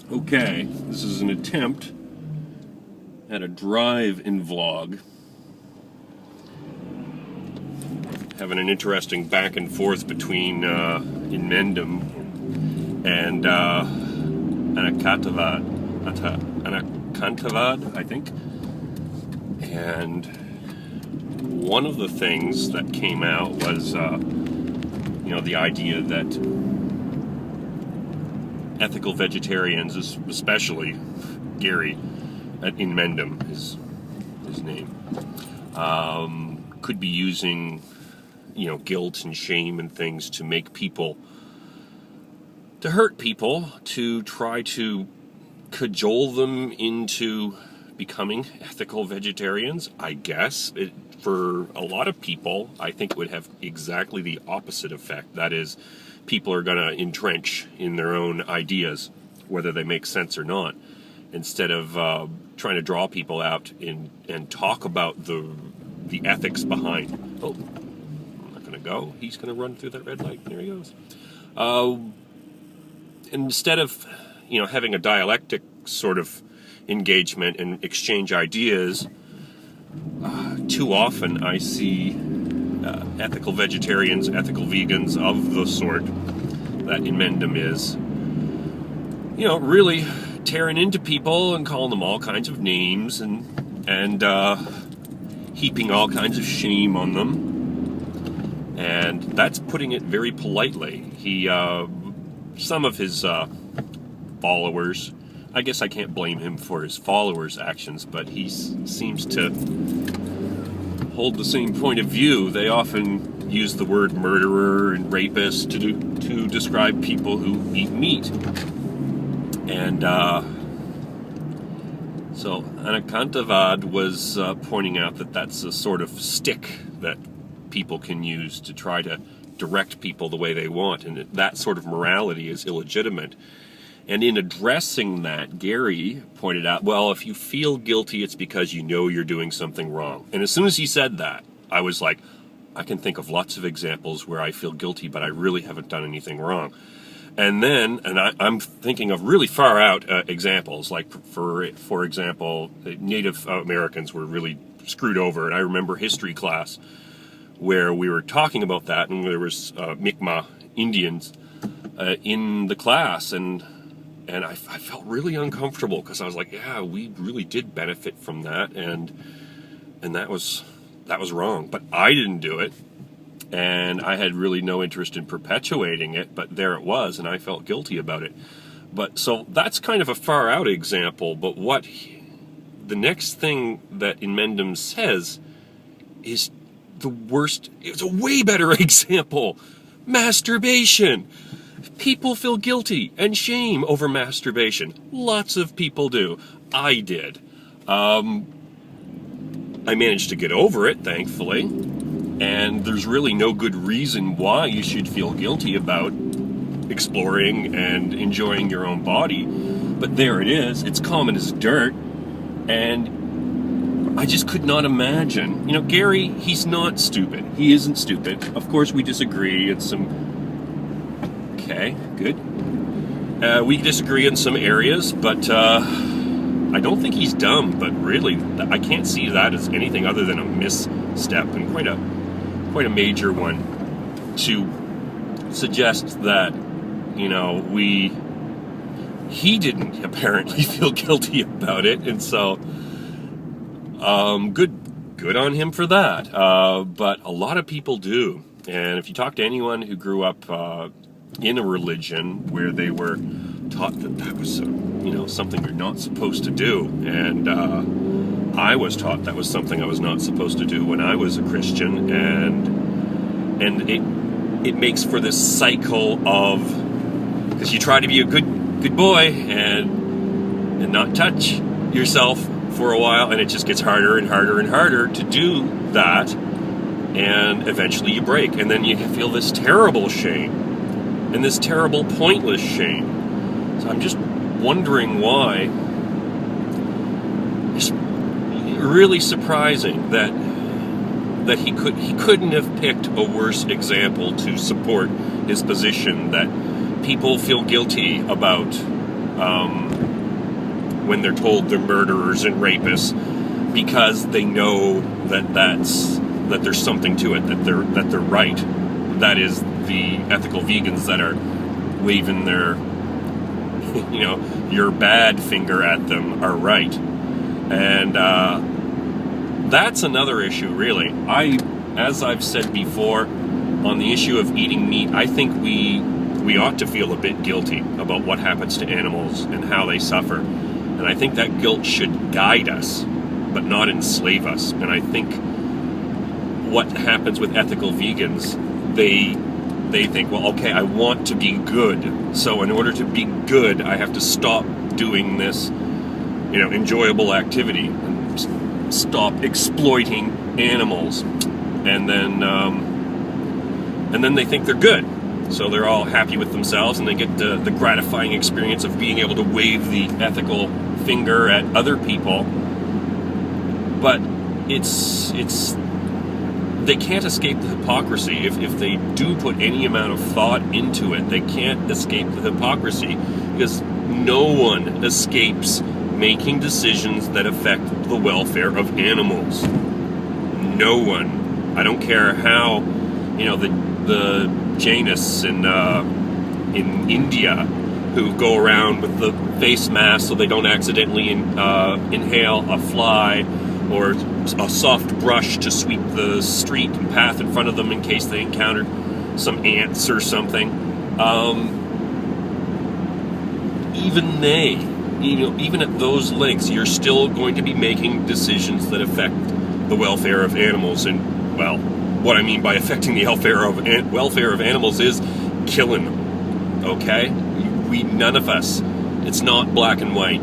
Okay, this is an attempt at a drive-in vlog. Having an interesting back and forth between inmendham and Anakantavad, I think. And one of the things that came out was, the idea that ethical vegetarians, especially Gary at inmendham, his name, could be using, guilt and shame and things to make people, to hurt people, to try to cajole them into becoming ethical vegetarians, I guess. For a lot of people, I think it would have exactly the opposite effect. That is, people are going to entrench in their own ideas, whether they make sense or not, instead of trying to draw people out and talk about the ethics behind. Oh, I'm not going to go. He's going to run through that red light. There he goes. Instead of, having a dialectic sort of engagement and exchange ideas, too often I see ethical vegetarians, ethical vegans of the sort that inmendham is, really tearing into people and calling them all kinds of names and heaping all kinds of shame on them. And that's putting it very politely. Some of his followers, I guess I can't blame him for his followers' actions, but he seems to hold the same point of view. They often use the word murderer and rapist to describe people who eat meat. And so Anakantavad was pointing out that that's a sort of stick that people can use to try to direct people the way they want, and that sort of morality is illegitimate. And in addressing that, Gary pointed out, well, if you feel guilty, it's because you know you're doing something wrong. And as soon as he said that, I was like, I can think of lots of examples where I feel guilty, but I really haven't done anything wrong. And then, I'm thinking of really far out examples, like for example, Native Americans were really screwed over. And I remember history class where we were talking about that, and there was Mi'kmaq Indians in the class, and I felt really uncomfortable because I was like, yeah, we really did benefit from that, and that was wrong. But I didn't do it, and I had really no interest in perpetuating it, but there it was, and I felt guilty about it. But so that's kind of a far out example, but the next thing that inmendham says is the worst. It's a way better example. Masturbation. People feel guilty and shame over masturbation. Lots of people do. I did. I managed to get over it, thankfully. And there's really no good reason why you should feel guilty about exploring and enjoying your own body. But there it is. It's common as dirt. And I just could not imagine. Gary, he's not stupid. He isn't stupid. Of course, we disagree. Okay, good. We disagree in some areas, but I don't think he's dumb. But really, I can't see that as anything other than a misstep, and quite a major one, to suggest that he didn't apparently feel guilty about it, and so good on him for that. But a lot of people do, and if you talk to anyone who grew up in a religion where they were taught that was something you're not supposed to do, and I was taught that was something I was not supposed to do when I was a Christian, and it makes for this cycle of, because you try to be a good boy and not touch yourself for a while, and it just gets harder and harder and harder to do that, and eventually you break, and then you feel this terrible shame and this terrible pointless shame. So I'm just wondering why. It's really surprising that he couldn't have picked a worse example to support his position that people feel guilty about when they're told they're murderers and rapists, because they know that there's something to it, that they're right. That is, the ethical vegans that are waving their, your bad finger at them are right. And that's another issue, really. As I've said before, on the issue of eating meat, I think we ought to feel a bit guilty about what happens to animals and how they suffer. And I think that guilt should guide us, but not enslave us. And I think what happens with ethical vegans, they think, well, okay, I want to be good. So in order to be good, I have to stop doing this, enjoyable activity and stop exploiting animals. And then they think they're good. So they're all happy with themselves, and they get the gratifying experience of being able to wave the ethical finger at other people. But they can't escape the hypocrisy. If they do put any amount of thought into it, they can't escape the hypocrisy, because no one escapes making decisions that affect the welfare of animals. No one. I don't care how, the Jainists in India who go around with the face mask so they don't accidentally inhale a fly, or a soft brush to sweep the street and path in front of them in case they encountered some ants or something. Even at those lengths, you're still going to be making decisions that affect the welfare of animals. And, well, what I mean by affecting the welfare of animals is killing them, okay? None of us, it's not black and white.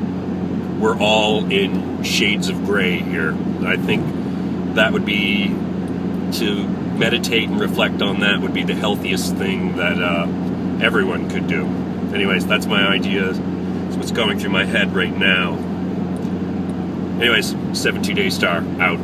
We're all in shades of gray here. I think that would be, to meditate and reflect on that would be the healthiest thing that everyone could do. Anyways, that's my idea. That's what's going through my head right now. Anyways, 72 Day Star, out.